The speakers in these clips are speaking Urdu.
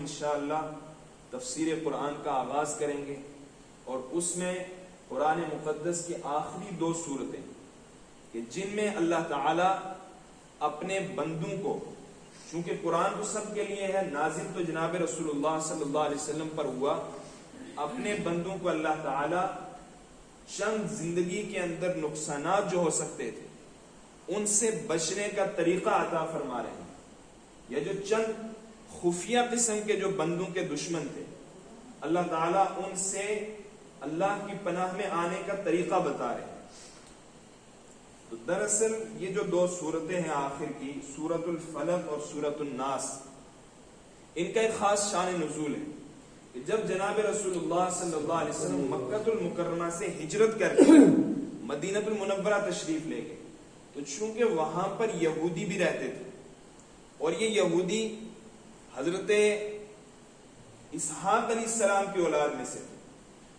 انشاءاللہ تفسیر قرآن کا آغاز کریں گے، اور اس میں قرآن مقدس کی آخری 2 سورتیں کہ جن میں اللہ تعالی اپنے بندوں کو، چونکہ قرآن تو سب کے لیے ہے، نازل تو جناب رسول اللہ صلی اللہ علیہ وسلم پر ہوا، اپنے بندوں کو اللہ تعالی چند زندگی کے اندر نقصانات جو ہو سکتے تھے ان سے بچنے کا طریقہ عطا فرما رہے ہیں۔ یہ جو چند خفیہ قسم کے جو بندوں کے دشمن تھے، اللہ تعالیٰ ان سے اللہ کی پناہ میں آنے کا طریقہ بتا رہے ہیں۔ تو دراصل یہ جو 2 سورتیں ہیں آخر کی، سورۃ الفلق اور سورۃ الناس، ان کا ایک خاص شان نزول ہے کہ جب جناب رسول اللہ صلی اللہ علیہ وسلم مکہ المکرمہ سے ہجرت کر کے مدینہ المنورہ تشریف لے گئے، تو چونکہ وہاں پر یہودی بھی رہتے تھے، اور یہ یہودی حضرت اسحاق علیہ السلام کی اولاد میں سے تھے،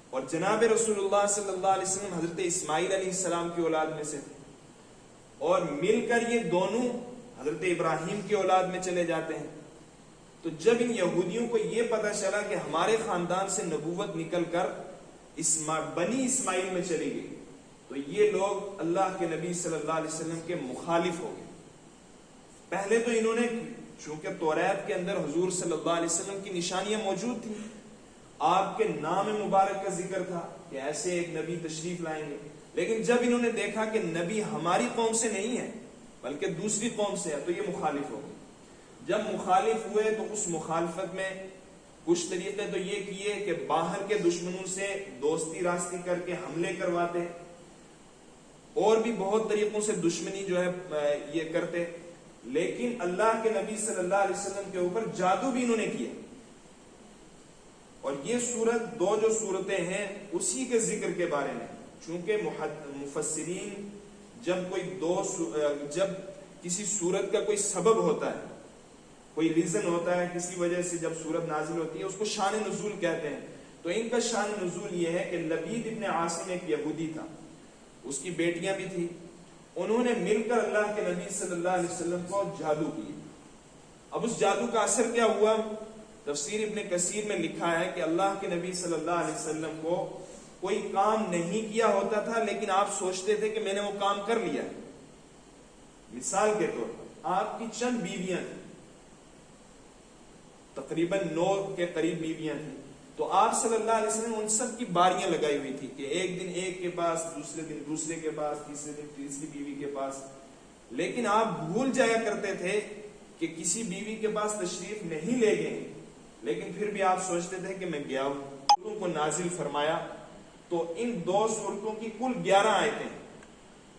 اور جناب رسول اللہ صلی اللہ علیہ وسلم حضرت اسماعیل علیہ السلام کی اولاد میں سے تھے، اور مل کر یہ دونوں حضرت ابراہیم کی اولاد میں چلے جاتے ہیں۔ تو جب ان یہودیوں کو یہ پتہ چلا کہ ہمارے خاندان سے نبوت نکل کر بنی اسماعیل میں چلی گئی، تو یہ لوگ اللہ کے نبی صلی اللہ علیہ وسلم کے مخالف ہو گئے۔ پہلے تو انہوں نے، چونکہ توریت کے اندر حضور صلی اللہ علیہ وسلم کی نشانیاں موجود تھیں، آپ کے نام مبارک کا ذکر تھا کہ ایسے ایک نبی تشریف لائیں گے، لیکن جب انہوں نے دیکھا کہ نبی ہماری قوم سے نہیں ہے بلکہ دوسری قوم سے ہے، تو یہ مخالف ہو گئے۔ جب مخالف ہوئے تو اس مخالفت میں کچھ طریقے تو یہ کیے کہ باہر کے دشمنوں سے دوستی راستی کر کے حملے کرواتے، اور بھی بہت طریقوں سے دشمنی جو ہے یہ کرتے، لیکن اللہ کے نبی صلی اللہ علیہ وسلم کے اوپر جادو بھی انہوں نے کیا۔ اور یہ سورت 2 جو سورتیں ہیں اسی کے ذکر کے بارے میں، چونکہ مفسرین جب کسی سورت کا کوئی سبب ہوتا ہے، کوئی ریزن ہوتا ہے، کسی وجہ سے جب سورت نازل ہوتی ہے، اس کو شان نزول کہتے ہیں۔ تو ان کا شان نزول یہ ہے کہ لبید ابن عاصم ایک یہودی تھا، اس کی بیٹیاں بھی تھیں، انہوں نے مل کر اللہ کے نبی صلی اللہ علیہ وسلم کو جادو کیا۔ اب اس جادو کا اثر کیا ہوا؟ تفسیر ابن کثیر میں لکھا ہے کہ اللہ کے نبی صلی اللہ علیہ وسلم کو کوئی کام نہیں کیا ہوتا تھا، لیکن آپ سوچتے تھے کہ میں نے وہ کام کر لیا۔ مثال کے طور پر آپ کی چند بیویاں تھیں، تقریباً 9 کے قریب بیویاں تھیں، تو آپ صلی اللہ علیہ وسلم ان سب کی باریاں لگائی ہوئی تھی کہ ایک دن ایک کے پاس، دوسرے دن دوسرے کے پاس، تیسرے دن تیسری بیوی کے پاس، لیکن آپ بھول جایا کرتے تھے کہ کسی بیوی کے پاس تشریف نہیں لے گئے، لیکن پھر بھی آپ سوچتے تھے کہ میں گیا ہوں۔ سورتوں کو نازل فرمایا تو ان 2 سورتوں کی کل 11 آیتیں،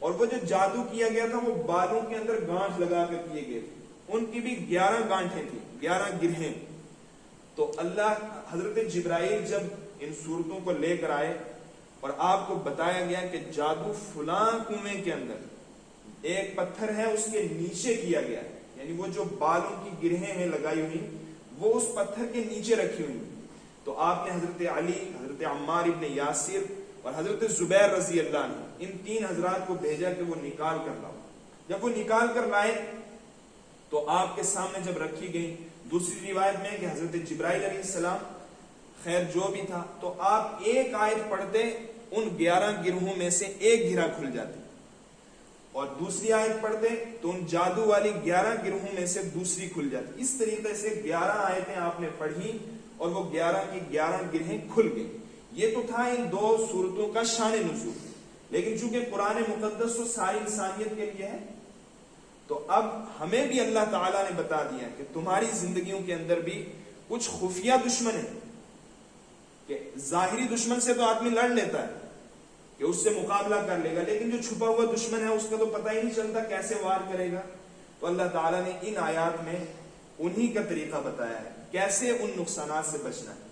اور وہ جو جادو کیا گیا تھا وہ بالوں کے اندر گانٹھ لگا کر کیے گئے تھے، ان کی بھی 11 گانٹھیں تھیں، 11 گرہیں۔ تو اللہ حضرت جبرائیل جب ان صورتوں کو لے کر آئے اور آپ کو بتایا گیا کہ جادو فلاں کنویں کے اندر ایک پتھر ہے اس کے نیچے کیا گیا ہے، یعنی وہ جو بالوں کی گرہیں ہیں لگائی ہوئی وہ اس پتھر کے نیچے رکھی ہوئی، تو آپ نے حضرت علی، حضرت عمار ابن یاسر اور حضرت زبیر رضی اللہ عنہ، ان 3 حضرات کو بھیجا کہ وہ نکال کر لاؤ۔ جب وہ نکال کر لائے تو آپ کے سامنے جب رکھی گئی، دوسری روایت میں کہ حضرت جبرائیل علیہ السلام، خیر جو بھی تھا، تو آپ ایک آیت پڑھتے ان 11 گروہوں میں سے ایک گرہ کھل جاتی، اور دوسری آیت پڑھتے تو ان جادو والی 11 گروہوں میں سے دوسری کھل جاتی۔ اس طریقے سے 11 آیتیں آپ نے پڑھی اور وہ 11 کی 11 گرہیں کھل گئی۔ یہ تو تھا ان 2 سورتوں کا شان نزول، لیکن چونکہ قرآن مقدس تو ساری انسانیت کے لیے ہے، تو اب ہمیں بھی اللہ تعالیٰ نے بتا دیا کہ تمہاری زندگیوں کے اندر بھی کچھ خفیہ دشمن ہیں، کہ ظاہری دشمن سے تو آدمی لڑ لیتا ہے کہ اس سے مقابلہ کر لے گا، لیکن جو چھپا ہوا دشمن ہے اس کا تو پتہ ہی نہیں چلتا کیسے وار کرے گا۔ تو اللہ تعالیٰ نے ان آیات میں انہی کا طریقہ بتایا ہے کیسے ان نقصانات سے بچنا ہے۔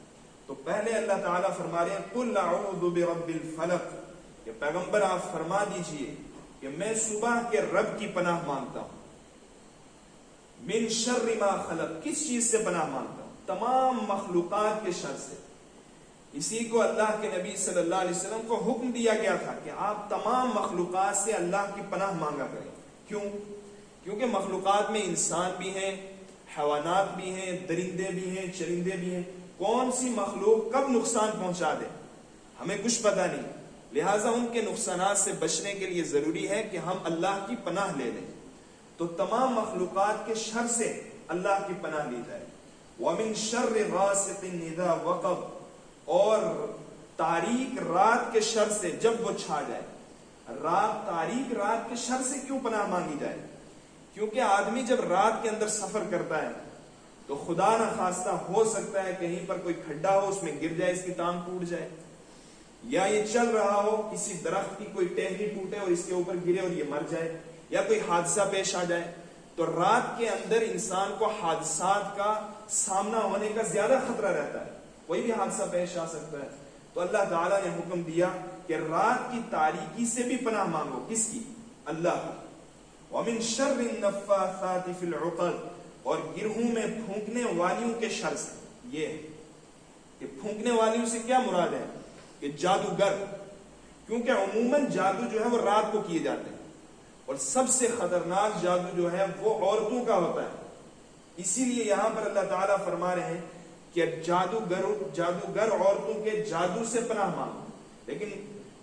تو پہلے اللہ تعالیٰ فرما رہے ہیں قُلْ أَعُوذُ بِرَبِّ الْفَلَقِ، کہ پیغمبر آپ فرما دیجئے کہ میں صبح کے رب کی پناہ مانگتا ہوں، من شر ما خلق، کس چیز سے پناہ مانگتا ہوں؟ تمام مخلوقات کے شر سے۔ اسی کو اللہ کے نبی صلی اللہ علیہ وسلم کو حکم دیا گیا تھا کہ آپ تمام مخلوقات سے اللہ کی پناہ مانگا کریں۔ کیوں؟ کیونکہ مخلوقات میں انسان بھی ہیں، حیوانات بھی ہیں، درندے بھی ہیں، چرندے بھی ہیں، کون سی مخلوق کب نقصان پہنچا دے ہمیں کچھ پتہ نہیں، لہٰذا ان کے نقصانات سے بچنے کے لیے ضروری ہے کہ ہم اللہ کی پناہ لے لیں۔ تو تمام مخلوقات کے شر سے اللہ کی پناہ لی جائے۔ وَمِن شَرِّ غَاسِقٍ إِذَا وَقَبَ، اور تاریک رات کے شر سے جب وہ چھا جائے۔ تاریک رات کے شر سے کیوں پناہ مانگی جائے؟ کیونکہ آدمی جب رات کے اندر سفر کرتا ہے تو خدا نہ خواستہ ہو سکتا ہے کہیں پر کوئی کھڈا ہو، اس میں گر جائے، اس کی ٹانگ ٹوٹ جائے، یا یہ چل رہا ہو کسی درخت کی کوئی ٹہنی ٹوٹے اور اس کے اوپر گرے اور یہ مر جائے، یا کوئی حادثہ پیش آ جائے۔ تو رات کے اندر انسان کو حادثات کا سامنا ہونے کا زیادہ خطرہ رہتا ہے، کوئی بھی حادثہ پیش آ سکتا ہے۔ تو اللہ تعالیٰ نے حکم دیا کہ رات کی تاریکی سے بھی پناہ مانگو، کس کی؟ اللہ کی۔ وَمِن شَرِّ النَّفَّاثَاتِ فِي الْعُقَدِ، اور گرہوں میں پھونکنے والیوں کے شر سے۔ یہ ہے کہ پھونکنے والیوں سے کیا مراد ہے؟ کہ جادوگر، کیونکہ عموماً جادو جو ہے وہ رات کو کیے جاتے ہیں، اور سب سے خطرناک جادو جو ہے وہ عورتوں کا ہوتا ہے۔ اسی لیے یہاں پر اللہ تعالیٰ فرما رہے ہیں کہ جادوگر عورتوں کے جادو سے پناہ مانگو، لیکن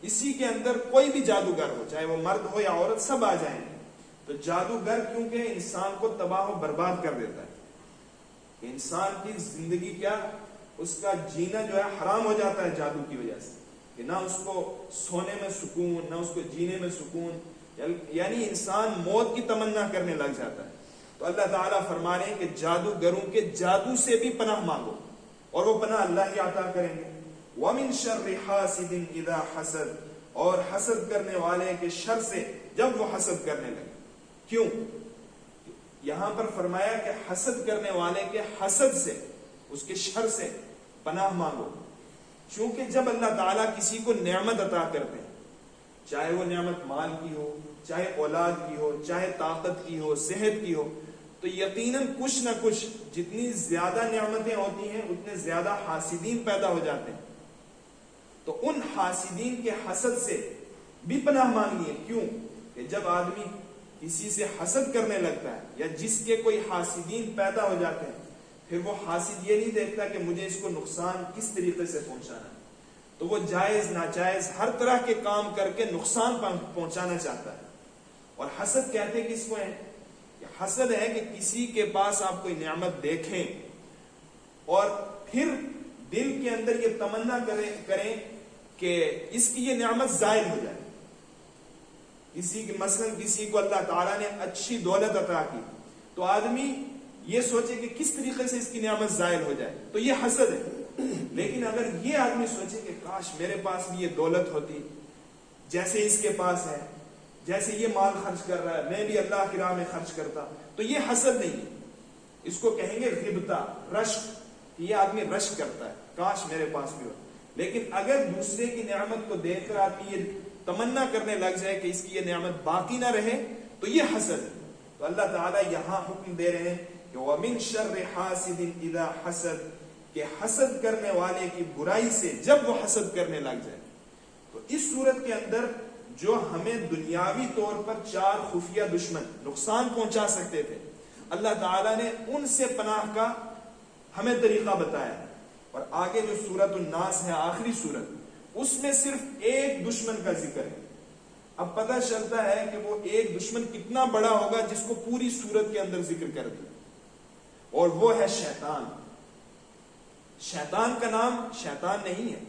اسی کے اندر کوئی بھی جادوگر ہو، چاہے وہ مرد ہو یا عورت، سب آ جائیں گے۔ تو جادوگر کیونکہ انسان کو تباہ و برباد کر دیتا ہے، انسان کی زندگی کیا، اس کا جینا جو ہے حرام ہو جاتا ہے جادو کی وجہ سے، کہ نہ اس کو سونے میں سکون، نہ اس کو جینے میں سکون، یعنی انسان موت کی تمنا کرنے لگ جاتا ہے۔ تو اللہ تعالیٰ فرما رہے ہیں کہ جادوگروں کے جادو سے بھی پناہ مانگو، اور وہ پناہ اللہ ہی عطا کریں گے۔ وَمِن شَرِّ حَاسِدٍ إِذَا حَسَدَ، اور حسد کرنے والے کے شر سے جب وہ حسد کرنے لگے۔ کیوں؟ یہاں پر فرمایا کہ حسد کرنے والے کے حسد سے، اس کے شر سے پناہ مانگو، چونکہ جب اللہ تعالیٰ کسی کو نعمت عطا کرتے ہیں، چاہے وہ نعمت مال کی ہو، چاہے اولاد کی ہو، چاہے طاقت کی ہو، صحت کی ہو، تو یقیناً کچھ نہ کچھ، جتنی زیادہ نعمتیں ہوتی ہیں اتنے زیادہ حاسدین پیدا ہو جاتے ہیں۔ تو ان حاسدین کے حسد سے بھی پناہ مانگنی ہے۔ کیوں؟ کہ جب آدمی کسی سے حسد کرنے لگتا ہے، یا جس کے کوئی حاسدین پیدا ہو جاتے ہیں، پھر وہ حاسد یہ نہیں دیکھتا کہ مجھے اس کو نقصان کس طریقے سے پہنچانا ہے، تو وہ جائز ناجائز ہر طرح کے کام کر کے نقصان پہنچانا چاہتا ہے۔ اور حسد کہتے کس کو ہے؟ حسد ہے کہ کسی کے پاس آپ کوئی نعمت دیکھیں اور پھر دل کے اندر یہ تمنا کریں کہ اس کی یہ نعمت زائل ہو جائے۔ مثلاً کسی کو اللہ تعالیٰ نے اچھی دولت عطا کی، تو آدمی یہ سوچے کہ کس طریقے سے اس کی نعمت زائل ہو جائے، تو یہ حسد ہے۔ لیکن اگر یہ آدمی سوچے کہ کاش میرے پاس بھی یہ دولت ہوتی جیسے اس کے پاس ہے، جیسے یہ مال خرچ کر رہا ہے میں بھی اللہ کی راہ میں خرچ کرتا، تو یہ حسد نہیں ہے، اس کو کہیں گے غبطہ، رشک۔ یہ آدمی رشک کرتا ہے، کاش میرے پاس بھی ہو۔ لیکن اگر دوسرے کی نعمت کو دیکھ کر آدمی یہ تمنا کرنے لگ جائے کہ اس کی یہ نعمت باقی نہ رہے، تو یہ حسد ہے۔ تو اللہ تعالیٰ یہاں حکم دے رہے ہیں کہ وَمِن شَرِّ حَاسِدٍ إِذَا حَسَدَ، کہ حسد کرنے والے کی برائی سے جب وہ حسد کرنے لگ جائے۔ تو اس صورت کے اندر جو ہمیں دنیاوی طور پر 4 خفیہ دشمن نقصان پہنچا سکتے تھے، اللہ تعالیٰ نے ان سے پناہ کا ہمیں طریقہ بتایا۔ اور آگے جو سورۃ الناس ہے، آخری سورت، اس میں صرف ایک دشمن کا ذکر ہے۔ اب پتہ چلتا ہے کہ وہ ایک دشمن کتنا بڑا ہوگا جس کو پوری سورت کے اندر ذکر کر دیا، اور وہ ہے شیطان۔ شیطان کا نام شیطان نہیں ہے،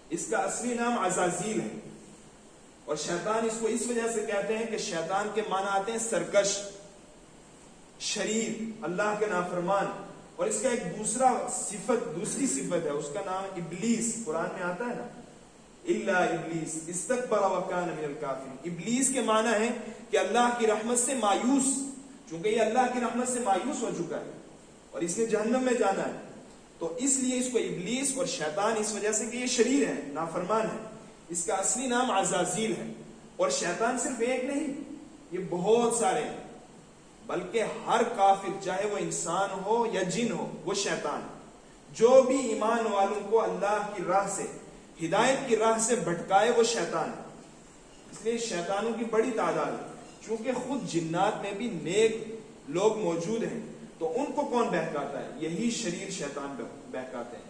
اس کا اصلی نام عزازیل ہے، اور شیطان اس کو اس وجہ سے کہتے ہیں کہ شیطان کے معنی آتے ہیں سرکش، شریر، اللہ کے نافرمان۔ اور اس کا ایک دوسری صفت ہے، اس کا نام ابلیس، قرآن میں آتا ہے نا، الا ابلیس استکبر وکان من الکافرین۔ ابلیس کے معنی ہے کہ اللہ کی رحمت سے مایوس، چونکہ یہ اللہ کی رحمت سے مایوس ہو چکا ہے اور اس نے جہنم میں جانا ہے، تو اس لیے اس کو ابلیس اور شیطان اس وجہ سے کہ یہ شریر ہے، نافرمان ہے۔ اس کا اصلی نام عزازیل ہے۔ اور شیطان صرف ایک نہیں، یہ بہت سارے ہیں، بلکہ ہر کافر، چاہے وہ انسان ہو یا جن ہو، وہ شیطان ہے۔ جو بھی ایمان والوں کو اللہ کی راہ سے، ہدایت کی راہ سے بھٹکائے، وہ شیطان ہے۔ اس لیے شیطانوں کی بڑی تعداد ہے، چونکہ خود جنات میں بھی نیک لوگ موجود ہیں، تو ان کو کون بہکاتا ہے؟ یہی شریر شیطان بہکاتے ہیں.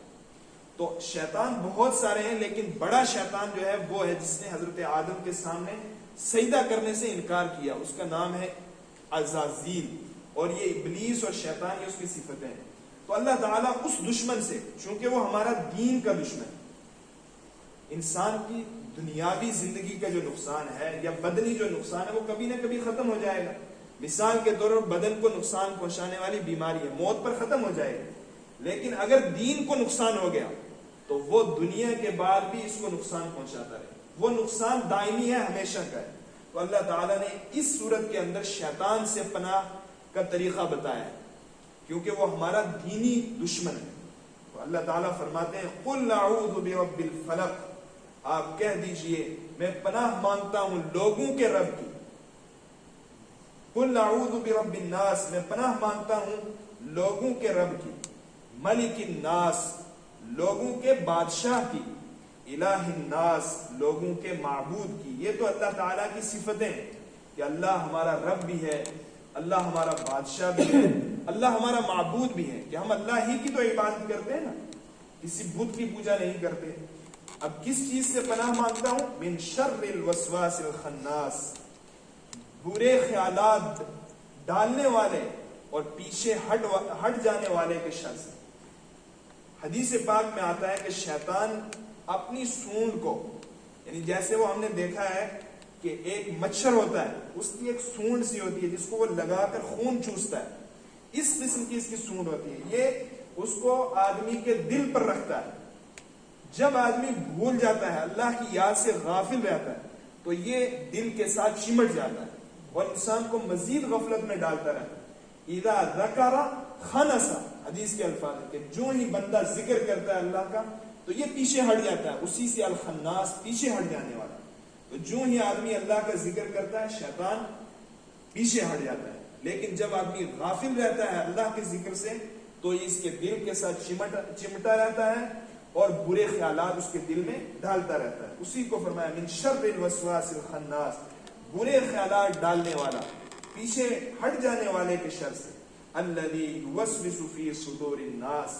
تو شیطان بہت سارے ہیں، لیکن بڑا شیطان جو ہے وہ ہے جس نے حضرت آدم کے سامنے سجدہ کرنے سے انکار کیا، اس کا نام ہے عزازیل. اور یہ ابلیس اور شیطان یہ اس کی صفتیں ہیں. تو اللہ تعالیٰ اس دشمن سے، چونکہ وہ ہمارا دین کا دشمن ہے، انسان کی دنیاوی زندگی کا جو نقصان ہے یا بدنی جو نقصان ہے وہ کبھی نہ کبھی ختم ہو جائے گا. مثال کے طور پر بدن کو نقصان پہنچانے والی بیماری ہے، موت پر ختم ہو جائے گی. لیکن اگر دین کو نقصان ہو گیا تو وہ دنیا کے بعد بھی اس کو نقصان پہنچاتا رہے، وہ نقصان دائمی ہے، ہمیشہ کا ہے. تو اللہ تعالیٰ نے اس صورت کے اندر شیطان سے پناہ کا طریقہ بتایا ہے، کیونکہ وہ ہمارا دینی دشمن ہے. تو اللہ تعالیٰ فرماتے ہیں قُلْ أَعُوذُ بِرَبِّ الْفَلَقِ، آپ کہہ دیجئے میں پناہ مانگتا ہوں لوگوں کے رب کی. قُلْ أَعُوذُ بِرَبِّ النَّاسِ، میں پناہ مانگتا ہوں لوگوں کے رب کی. ملک الناس، لوگوں کے بادشاہ کی. الہ الناس، لوگوں کے معبود کی. یہ تو اللہ تعالیٰ کی صفتیں ہیں کہ اللہ ہمارا رب بھی ہے، اللہ ہمارا بادشاہ بھی ہے، اللہ ہمارا معبود بھی ہے، کہ ہم اللہ ہی کی تو عبادت کرتے ہیں نا، کسی بت کی پوجا نہیں کرتے. اب کس چیز سے پناہ مانگتا ہوں؟ من شر الوسواس الخناس، برے خیالات ڈالنے والے اور پیچھے ہٹ جانے والے کے شر سے. حدیث پاک میں آتا ہے کہ شیطان اپنی سونڈ کو، یعنی جیسے وہ ہم نے دیکھا ہے کہ ایک مچھر ہوتا ہے، اس کی ایک سونڈ سی ہوتی ہے جس کو وہ لگا کر خون چوستا ہے، اس قسم کی اس کی سونڈ ہوتی ہے. یہ اس کو آدمی کے دل پر رکھتا ہے. جب آدمی بھول جاتا ہے، اللہ کی یاد سے غافل رہتا ہے، تو یہ دل کے ساتھ چمٹ جاتا ہے اور انسان کو مزید غفلت میں ڈالتا رہتا ہے. اذا ذکر خنس، حدیث کے الفاظ ہے کہ جو ہی بندہ ذکر کرتا ہے اللہ کا تو یہ پیچھے ہٹ جاتا ہے. اسی سے الخناس، پیچھے ہٹ جانے والا. تو جو ہی آدمی اللہ کا ذکر کرتا ہے شیطان پیچھے ہٹ جاتا ہے. لیکن جب آدمی غافل رہتا ہے اللہ کے ذکر سے تو یہ اس کے دل کے ساتھ چمٹا رہتا ہے اور برے خیالات اس کے دل میں ڈالتا رہتا ہے. اسی کو فرمایا من شر الوسواس الخناس، برے خیالات ڈالنے والا، پیچھے ہٹ جانے والے کے شر سے. الذی یوسوس فی صدور الناس،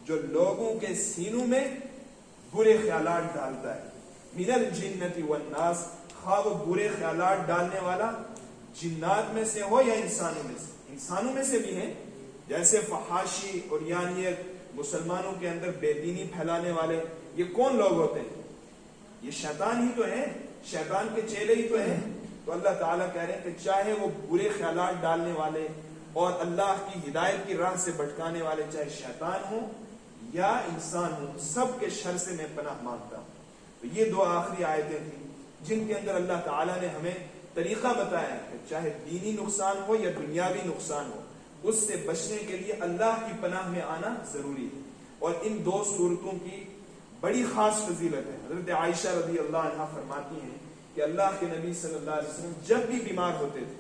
جو لوگوں کے سینوں میں برے خیالات ڈالتا ہے. من الجنۃ والناس، خواہ وہ برے خیالات ڈالنے والا جنات میں سے ہو یا انسانوں میں سے. انسانوں میں سے بھی ہیں، جیسے فحاشی اور یانیت، مسلمانوں کے اندر بے دینی پھیلانے والے. یہ کون لوگ ہوتے ہیں؟ یہ شیطان ہی تو ہیں، شیطان کے چیلے ہی تو ہیں. تو اللہ تعالیٰ کہہ رہے ہیں کہ چاہے وہ برے خیالات ڈالنے والے اور اللہ کی ہدایت کی راہ سے بھٹکانے والے، چاہے شیطان ہوں یا انسان ہوں، سب کے شر سے میں پناہ مانگتا ہوں. تو یہ دو آخری آیتیں تھیں جن کے اندر اللہ تعالیٰ نے ہمیں طریقہ بتایا کہ چاہے دینی نقصان ہو یا دنیاوی نقصان ہو، اس سے بچنے کے لیے اللہ کی پناہ میں آنا ضروری ہے. اور ان دو صورتوں کی بڑی خاص فضیلت ہے. حضرت عائشہ رضی اللہ عنہا فرماتی ہیں کہ اللہ کے نبی صلی اللہ علیہ وسلم جب بھی بیمار ہوتے تھے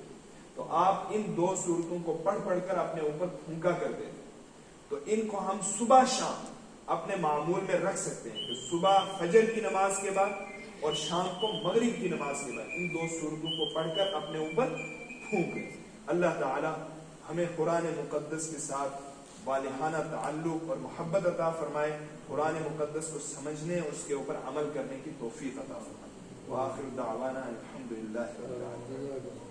تو آپ ان دو صورتوں کو پڑھ پڑھ کر اپنے اوپر پھونکا کرتے تھے. تو ان کو ہم صبح شام اپنے معمول میں رکھ سکتے ہیں کہ صبح فجر کی نماز کے بعد اور شام کو مغرب کی نماز کے بعد ان دو صورتوں کو پڑھ کر اپنے اوپر پھونکیں. اللہ تعالی ہمیں قرآن مقدس کے ساتھ والہانہ تعلق اور محبت عطا فرمائے، قرآن مقدس کو سمجھنے اور اس کے اوپر عمل کرنے کی توفیق عطا فرمائے. وآخر دعوانا الحمدللہ رب العالمین.